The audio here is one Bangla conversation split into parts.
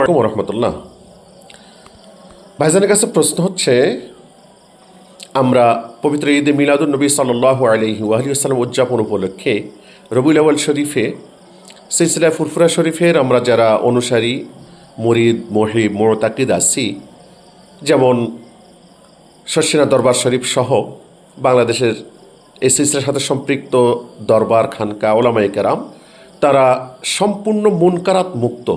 আসসালামু রহমতুল্লাহ। ভাইজানের কাছে প্রশ্ন হচ্ছে, আমরা পবিত্র ঈদে মিলাদুন নবী সাল্লাল্লাহু আলাইহি ওয়াসাল্লাম উদযাপন উপলক্ষে রবিউল আউয়াল শরীফে সিলসিলা ফুরফুরা শরীফের আমরা যারা অনুসারী, মুরিদ, মহিব, মুতাকিদ আছি, যেমন শর্ষিনা দরবার শরীফ সহ বাংলাদেশের এই সিলসিলার সাথে সম্পৃক্ত দরবার, খানকা, ওলামায়ে কেরাম, তারা সম্পূর্ণ মুনকারাত মুক্ত,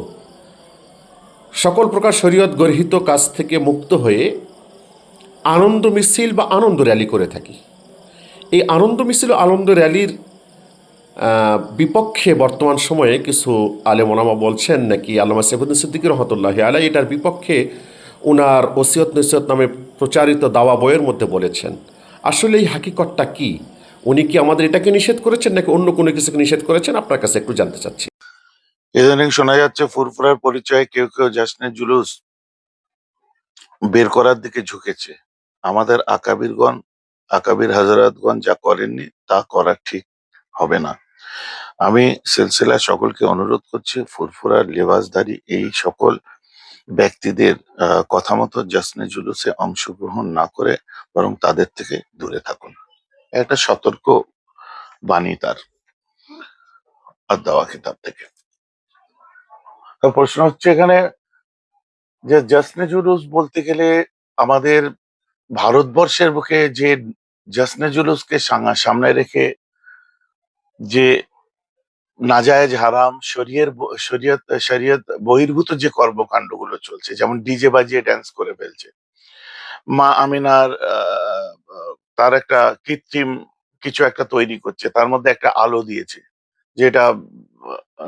সকল প্রকার শরীয়ত গর্হিত কাজ থেকে মুক্ত হয়ে আনন্দ মিছিল বা আনন্দ র্যালি করে থাকি। এই আনন্দ মিছিল ও আনন্দ র্যালির বিপক্ষে বর্তমান সময়ে কিছু আলেম ওলামা বলছেন নাকি আল্লামা সাইফুদ্দিন সিদ্দিকী রহমতুল্লাহি আলাইহি এটার বিপক্ষে উনার ওসিয়ত নসিহত নামে প্রচারিত দাওয়া বইয়ের মধ্যে বলেছেন। আসলে এই হাকিকতটা কি? উনি কি আমাদের এটাকে নিষেধ করেছেন নাকি অন্য কোনো কিছুকে নিষেধ করেছেন? আপনার কাছে একটু জানতে চাচ্ছি। ইদানিং শোনা যাচ্ছে ফুরফুরার পরিচয়ে কেউ কেউ জাসনের জুলুস বের করার দিকে ঝুঁকেছে। আমাদের আকাবির হাজরাতগণ যা করেননি তা করা ঠিক হবে না। আমি সিলসিলা সকলকে অনুরোধ করছি, ফুরফুরার লেবাসধারী এই সকল ব্যক্তিদের কথা মতো জাসনে জুলুসে অংশগ্রহণ না করে বরং তাদের থেকে দূরে থাকুন। একটা সতর্ক বাণী তার আর দেওয়া কিতাব থেকে। তো প্রশ্ন হচ্ছে এখানে যে জাসনে জুলুস বলতে গেলে আমাদের ভারতবর্ষের বুকে যে জাসনে জুলুসকে সামনে রেখে যে নাজায়েজ হারাম শরীয়ত বহির্ভূত যে কর্মকাণ্ডগুলো চলছে, যেমন ডিজে বাজিয়ে ড্যান্স করে ফেলছে, মা আমিনার তার একটা কৃত্রিম কিছু একটা তৈরি করছে, তার মধ্যে একটা আলো দিয়েছে যেটা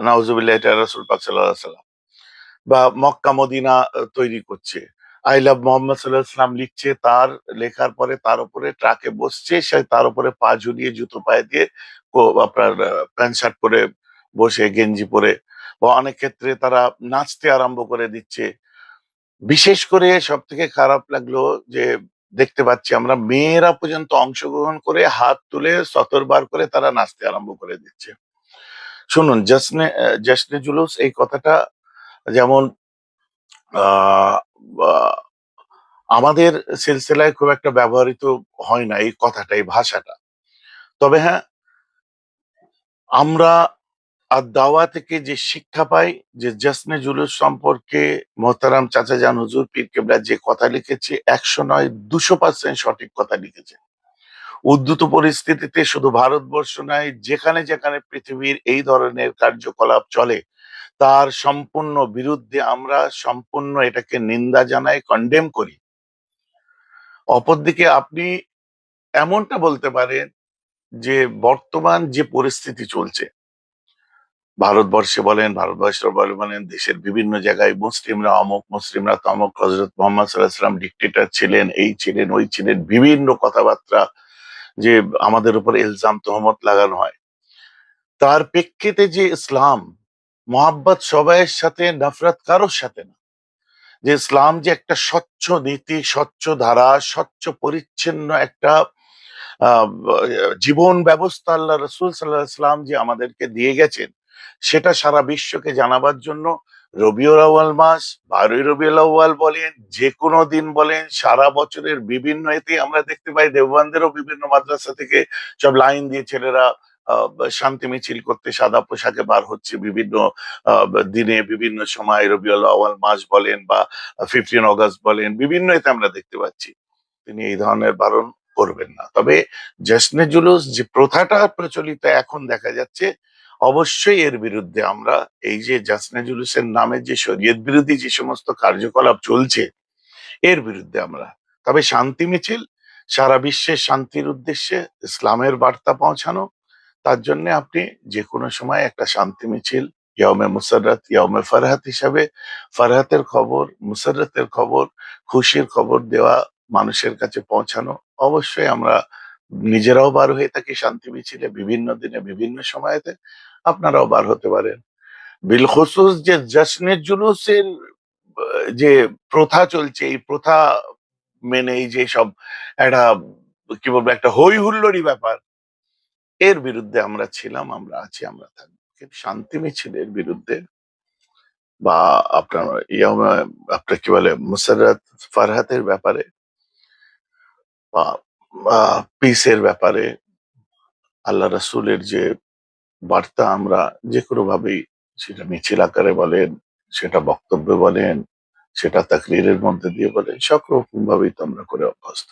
নাউজুবিল্লাহ এটা রাসূল পাক সাল্লাল্লাহু আলাইহি ওয়াসাল্লাম, বা মক্কা মদিনা তৈরি করছে, আই লাভ মোহাম্মদ সাল্লাল্লাহু আলাইহি ওয়াসাল্লাম লিখছে, তার লেখার পরে তার উপরে ট্রাকে বসছে, সে তার উপরে পা ঝুলিয়ে জুতো পায়ে দিয়ে আপনার প্যান্ট শার্ট পরে বসে, গেঞ্জি পরে, বা অনেক ক্ষেত্রে তারা নাচতে আরম্ভ করে দিচ্ছে। বিশেষ করে সব থেকে খারাপ লাগলো যে দেখতে পাচ্ছি আমরা মেয়েরা পর্যন্ত অংশগ্রহণ করে হাত তুলে সতর বার করে তারা নাচতে আরম্ভ করে দিচ্ছে। শুনুন, জশ্নে জুলুস এই কথাটা যেমন আহ আহ, আমাদের সিলসিলায় খুব একটা ব্যবহৃত হয় না এই কথাটা, এই ভাষাটা। তবে হ্যাঁ, আমরা আর দাওয়া থেকে যে শিক্ষা পাই, যে জশ্নে জুলুস সম্পর্কে মোহতারাম চাচা জান হুজুর পীর কেবলা যে কথা লিখেছে, 100 নয় 200% সঠিক কথা লিখেছে। উদ্ভূত পরিস্থিতিতে শুধু ভারতবর্ষ নয়, যেখানে যেখানে পৃথিবীর এই ধরনের কার্যকলাপ চলে তার সম্পূর্ণ বিরুদ্ধে আমরা সম্পূর্ণ এটাকে নিন্দা জানাই, কন্ডেম করি। অপরদিকে আপনি এমনটা বলতে পারেন যে বর্তমান যে পরিস্থিতি চলছে ভারতবর্ষে বলেন দেশের বিভিন্ন জায়গায়, মুসলিমরা অমুক, মুসলিমরা তমুক, হজরত মোহাম্মদ সাল্লাল্লাহু আলাইহি ওয়াসাল্লাম ডিক্টেটর ছিলেন, এই ছিলেন, ওই ছিলেন, বিভিন্ন কথাবার্তা যে আমাদের উপর ইলজাম তহমত লাগানো হয়। তার প্রেক্ষিতে যে ইসলাম মোহাব্বত সবাইয়ের সাথে, নফরত কারোর সাথে না, যে ইসলাম যে একটা স্বচ্ছ নীতি, স্বচ্ছ ধারা, স্বচ্ছ পরিচ্ছন্ন একটা আহ জীবন ব্যবস্থা আল্লাহ রসুল সাল্লাহ ইসলাম যে আমাদেরকে দিয়ে গেছেন, সেটা সারা বিশ্বকে জানাবার জন্য রবিউল আউয়াল মাস, 12ই রবিউল আউয়াল বলেন, যে কোনো দিন বলেন, সারা বছরের বিভিন্ন এতে আমরা দেখতে পাই দেওবন্দেরও বিভিন্ন মাদ্রাসা থেকে সব লাইন দিয়ে ছেলেরা আহ, শান্তি মিছিল করতে সাদা পোশাকে বার হচ্ছে বিভিন্ন আহ, দিনে, বিভিন্ন সময় রবিউল আউয়াল মাস বলেন বা 15 আগস্ট বলেন, বিভিন্ন এতে আমরা দেখতে পাচ্ছি। তিনি এই ধরনের বারণ করবেন না। তবে জশ্নে জুলুস যে প্রথাটা প্রচলিত এখন দেখা যাচ্ছে, অবশ্যই এর বিরুদ্ধে আমরা, এই যে জশ্নে জুলুসের নামে যে শরীয়ত বিরোধী যে সমস্ত কার্যকলাপ চলছে এর বিরুদ্ধে আমরা। তবে শান্তি মিছিল সারা বিশ্বের শান্তির উদ্দেশ্যে ইসলামের বার্তা পৌঁছানো, তার জন্য আপনি যে কোনো সময় একটা শান্তি মিছিল, ইয়মে মুসাররাত, ইয়মে ফারহাত হিসাবে ফারহাতের খবর, মুসাররাতের খবর, খুশির খবর দেওয়া, মানুষের কাছে পৌঁছানো, অবশ্যই আমরা নিজেরাও বার হয়ে থাকি শান্তি মিছিলে বিভিন্ন দিনে বিভিন্ন সময়তে। আপনারাও বার হতে পারেন। বিলখুসুস যে জশ্নে জুলুসের যে প্রথা চলছে, এই প্রথা মেনে এই যে সব একটা কি বলবো, একটা হই হুল্লোড়ি ব্যাপার, এর বিরুদ্ধে আমরা ছিলাম, আমরা আছি, আমরা থাকবো। কিন্তু শান্তি মিছিলের বিরুদ্ধে বা আপনার আপনার কি বলে মুসাররাত ফারহাতের ব্যাপারে বা পিসের ব্যাপারে আল্লাহ রাসূলের যে বার্তা আমরা যে কোনো ভাবেই, সেটা মিছিল আকারে বলেন, সেটা বক্তব্যে বলেন, সেটা তাকরীরের মধ্যে দিয়ে বলেন, সব রকম ভাবেই তো আমরা করে অভ্যস্ত।